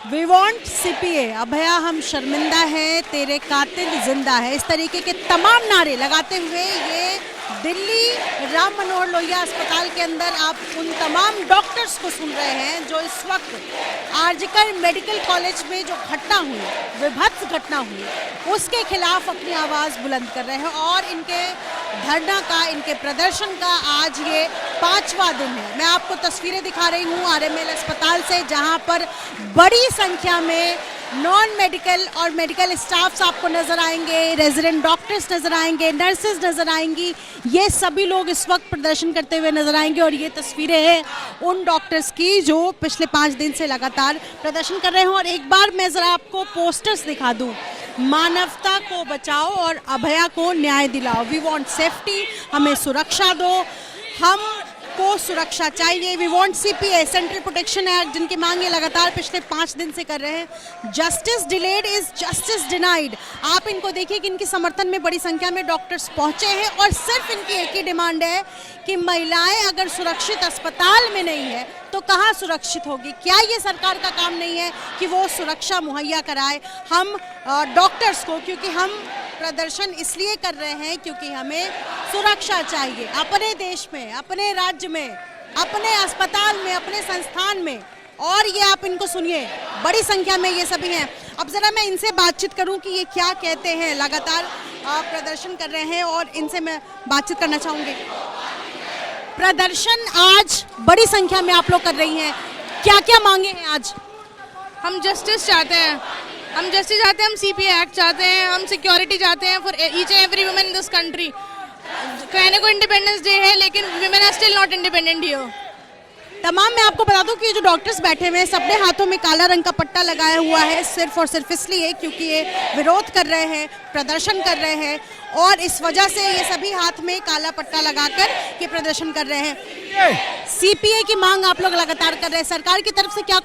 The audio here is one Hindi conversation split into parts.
वी वॉन्ट सीपीए, अभया हम शर्मिंदा है, तेरे कातिल जिंदा है, इस तरीके के तमाम नारे लगाते हुए ये दिल्ली राम मनोहर लोहिया अस्पताल के अंदर आप उन तमाम डॉक्टर्स को सुन रहे हैं जो इस वक्त आरजीकर मेडिकल कॉलेज में जो घटना हुई, विभत्स घटना हुई, उसके खिलाफ अपनी आवाज़ बुलंद कर रहे हैं। और इनके धरना का, इनके प्रदर्शन का आज ये 5वां दिन है। मैं आपको तस्वीरें दिखा रही हूँ आरएमएल अस्पताल से, जहाँ पर बड़ी संख्या में नॉन मेडिकल और मेडिकल स्टाफ्स आपको नजर आएंगे, रेजिडेंट डॉक्टर्स नजर आएंगे, नर्सेज नजर आएंगी। ये सभी लोग इस वक्त प्रदर्शन करते हुए नजर आएंगे। और ये तस्वीरें हैं उन डॉक्टर्स की जो पिछले 5 दिन से लगातार प्रदर्शन कर रहे हैं। और एक बार मैं जरा आपको पोस्टर्स दिखा दूं, मानवता को बचाओ और अभया को न्याय दिलाओ, वी वांट सेफ्टी, हमें सुरक्षा दो, हम को सुरक्षा चाहिए, we want CPA, central protection act, जिनकी मांग ये लगातार पिछले 5 दिन से कर रहे हैं। Justice delayed is justice denied. आप इनको देखिए कि इनके समर्थन में बड़ी संख्या में डॉक्टर्स पहुंचे हैं और सिर्फ इनकी एक ही डिमांड है कि महिलाएं अगर सुरक्षित अस्पताल में नहीं है तो कहाँ सुरक्षित होगी। क्या ये सरकार का काम नहीं है कि वो सुरक्षा मुहैया कराए हम डॉक्टर्स को, क्योंकि हम प्रदर्शन इसलिए कर रहे हैं क्योंकि हमें सुरक्षा चाहिए अपने देश में, अपने राज्य में, अपने अस्पताल में, अपने संस्थान में। और ये आप इनको सुनिए, बड़ी संख्या में ये सभी हैं। अब जरा मैं इनसे बातचीत करूं कि ये क्या कहते हैं, लगातार प्रदर्शन कर रहे हैं और इनसे मैं बातचीत करना चाहूंगी। प्रदर्शन आज बड़ी संख्या में आप लोग कर रही हैं, क्या क्या मांगे हैं आज? हम जस्टिस चाहते हैं, हम जस्टिस चाहते हैं, हम सीपीए एक्ट चाहते हैं, हम सिक्योरिटी चाहते हैं for each and every women in this country. कहने को इंडिपेंडेंस डे है लेकिन women are still not independent here. तमाम मैं आपको बता दूं कि जो डॉक्टर्स बैठे हुए हैं सबने हाथों में काला रंग का पट्टा लगाया हुआ है, सिर्फ और सिर्फ इसलिए क्योंकि ये विरोध कर रहे हैं, प्रदर्शन कर रहे हैं और इस वजह से ये सभी हाथ में काला पट्टा लगाकर ये प्रदर्शन कर रहे हैं। सीपीए की मांग आप लोग लगातार कर रहे हैं, सरकार की तरफ से क्या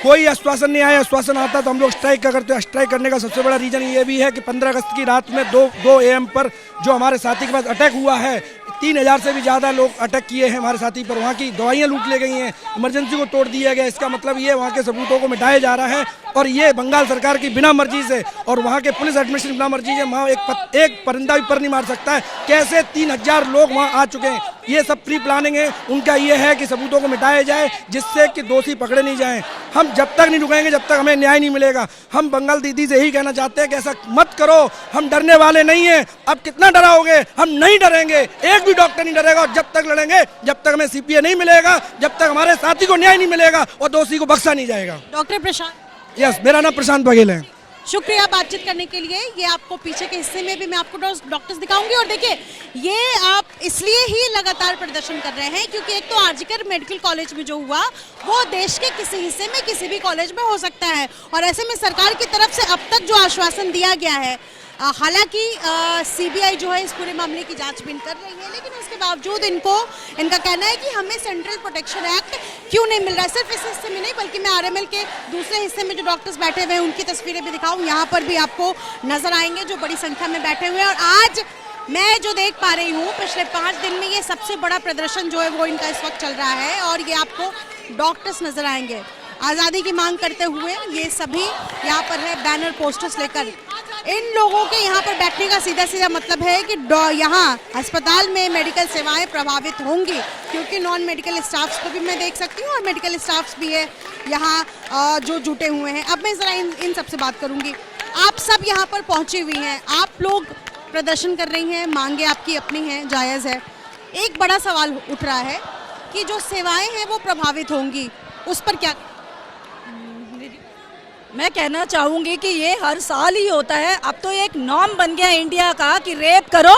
कोई आश्वासन नहीं आया। आश्वासन आता तो हम लोग स्ट्राइक करते हैं। स्ट्राइक करने का सबसे बड़ा रीजन ये भी है कि 15 अगस्त की रात में 2 AM पर जो हमारे साथी के पास अटैक हुआ है, 3000 से भी ज़्यादा लोग अटैक किए हैं हमारे साथी पर। वहाँ की दवाइयाँ लूट ले गई हैं, इमरजेंसी को तोड़ दिया गया। इसका मतलब ये वहाँ के सबूतों को मिटाया जा रहा है और ये बंगाल सरकार की बिना मर्जी से और वहाँ के पुलिस एडमिनिस्ट्रेशन बिना मर्जी से वहाँ एक परिंदा भी पर नहीं मार सकता है। कैसे 3000 लोग वहाँ आ चुके हैं, ये सब प्री प्लानिंग है। उनका ये है कि सबूतों को मिटाया जाए जिससे कि दोषी पकड़े नहीं जाएं। हम जब तक नहीं रुकेंगे जब तक हमें न्याय नहीं मिलेगा। हम बंगाल दीदी से यही कहना चाहते हैं कि ऐसा मत करो, हम डरने वाले नहीं हैं। अब कितना डराओगे, हम नहीं डरेंगे, एक भी डॉक्टर नहीं डरेगा। और जब तक लड़ेंगे, जब तक हमें सीपीए नहीं मिलेगा, जब तक हमारे साथी को न्याय नहीं मिलेगा और दोषी को बख्शा नहीं जाएगा। डॉक्टर प्रशांत, यस, मेरा नाम प्रशांत बघेल है। शुक्रिया बातचीत करने के लिए। ये आपको पीछे के हिस्से में भी मैं आपको डॉक्टर्स दिखाऊंगी। और देखिए, ये आप इसलिए ही लगातार प्रदर्शन कर रहे हैं क्योंकि एक तो आरजीकर मेडिकल कॉलेज में जो हुआ वो देश के किसी हिस्से में किसी भी कॉलेज में हो सकता है। और ऐसे में सरकार की तरफ से अब तक जो आश्वासन दिया गया है, हालांकि सीबीआई जो है इस पूरे मामले की जांचबीन कर रही है, लेकिन उसके बावजूद इनका कहना है कि हमें सेंट्रल प्रोटेक्शन एक्ट क्यों नहीं मिल रहा है। सिर्फ इस हिस्से में नहीं बल्कि मैं आरएमएल के दूसरे हिस्से में जो डॉक्टर्स बैठे हुए हैं उनकी तस्वीरें भी दिखाऊं, यहाँ पर भी आपको नजर आएंगे जो बड़ी संख्या में बैठे हुए हैं। और आज मैं जो देख पा रही हूँ पिछले 5 दिन में ये सबसे बड़ा प्रदर्शन जो है वो इनका इस वक्त चल रहा है। और ये आपको डॉक्टर्स नजर आएंगे आज़ादी की मांग करते हुए, ये सभी यहाँ पर है बैनर पोस्टर्स लेकर। इन लोगों के यहाँ पर बैठने का सीधा सीधा मतलब है कि यहाँ अस्पताल में मेडिकल सेवाएं प्रभावित होंगी, क्योंकि नॉन मेडिकल स्टाफ्स को भी मैं देख सकती हूँ और मेडिकल स्टाफ्स भी है यहाँ जो जुटे हुए हैं। अब मैं ज़रा इन सबसे बात करूँगी। आप सब यहाँ पर पहुँची हुई हैं, आप लोग प्रदर्शन कर रही हैं, मांगे आपकी अपनी हैं, जायज़ है। एक बड़ा सवाल उठ रहा है कि जो सेवाएँ हैं वो प्रभावित होंगी, उस पर क्या? मैं कहना चाहूँगी कि ये हर साल ही होता है। अब तो एक नॉर्म बन गया इंडिया का कि रेप करो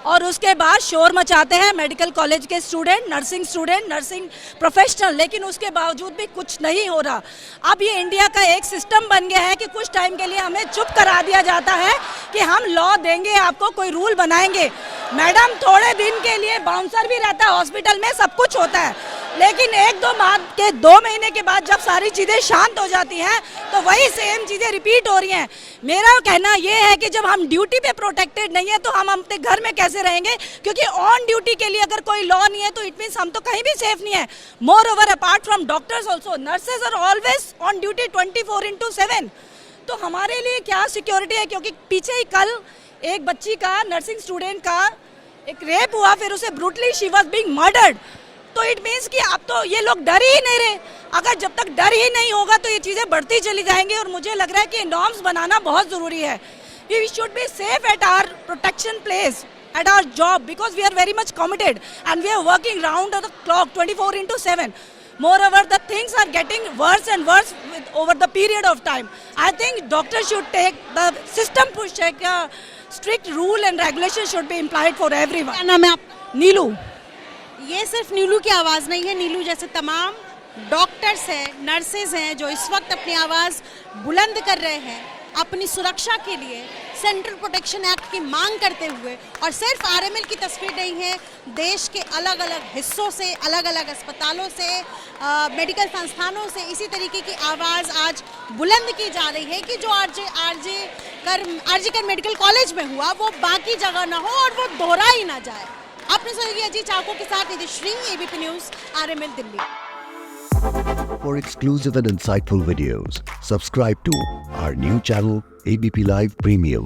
और उसके बाद शोर मचाते हैं मेडिकल कॉलेज के स्टूडेंट, नर्सिंग प्रोफेशनल, लेकिन उसके बावजूद भी कुछ नहीं हो रहा। अब ये इंडिया का एक सिस्टम बन गया है कि कुछ टाइम के लिए हमें चुप करा दिया जाता है कि हम लॉ देंगे आपको, कोई रूल बनाएंगे। मैडम, थोड़े दिन के लिए बाउंसर भी रहता है हॉस्पिटल में, सब कुछ होता है, लेकिन 2 महीने के बाद जब सारी चीज़ें शांत हो जाती हैं तो वही सेम चीज़ें रिपीट हो रही हैं। मेरा कहना ये है कि जब हम ड्यूटी पे प्रोटेक्टेड नहीं है तो हम अपने घर में कैसे रहेंगे, क्योंकि ऑन ड्यूटी के लिए अगर कोई लॉ नहीं है तो इट मीन्स हम तो कहीं भी सेफ नहीं है। Moreover apart from doctors also nurses are always on duty 24/7। तो हमारे लिए क्या सिक्योरिटी है, क्योंकि पीछे ही कल एक बच्ची का, नर्सिंग स्टूडेंट का एक रेप हुआ, फिर उसे brutally she was being murdered. तो इट मीन्स कि अब तो ये लोग डर ही नहीं रहे। अगर जब तक डर ही नहीं होगा तो ये चीज़ें बढ़ती चली जाएंगी, और मुझे लग रहा है कि नॉर्म्स बनाना बहुत ज़रूरी है। We should be safe at our protection place, at our job, because we are very much committed and we are working round the clock 24/7. Moreover, the things are getting worse and worse over the period of time. I think doctors should take the system push check, strict rule and regulation should be implied for everyone. क्या नाम है आपका? नीलू। ये सिर्फ नीलू की आवाज़ नहीं है, नीलू जैसे तमाम डॉक्टर्स हैं, नर्सेज हैं जो इस वक्त अपनी आवाज़ बुलंद कर रहे हैं अपनी सुरक्षा के लिए, सेंट्रल प्रोटेक्शन एक्ट की मांग करते हुए। और सिर्फ आरएमएल की तस्वीर नहीं है, देश के अलग अलग हिस्सों से, अलग अलग अस्पतालों से, मेडिकल संस्थानों से इसी तरीके की आवाज़ आज बुलंद की जा रही है कि जो आरजी कर मेडिकल कॉलेज में हुआ वो बाकी जगह ना हो और वो दोहरा ही ना जाए। आपने सुनिए अजीत चाको के साथ Nidhi Shri, ABP news, RML Delhi. For exclusive and insightful videos, subscribe to our new channel ABP Live Premium.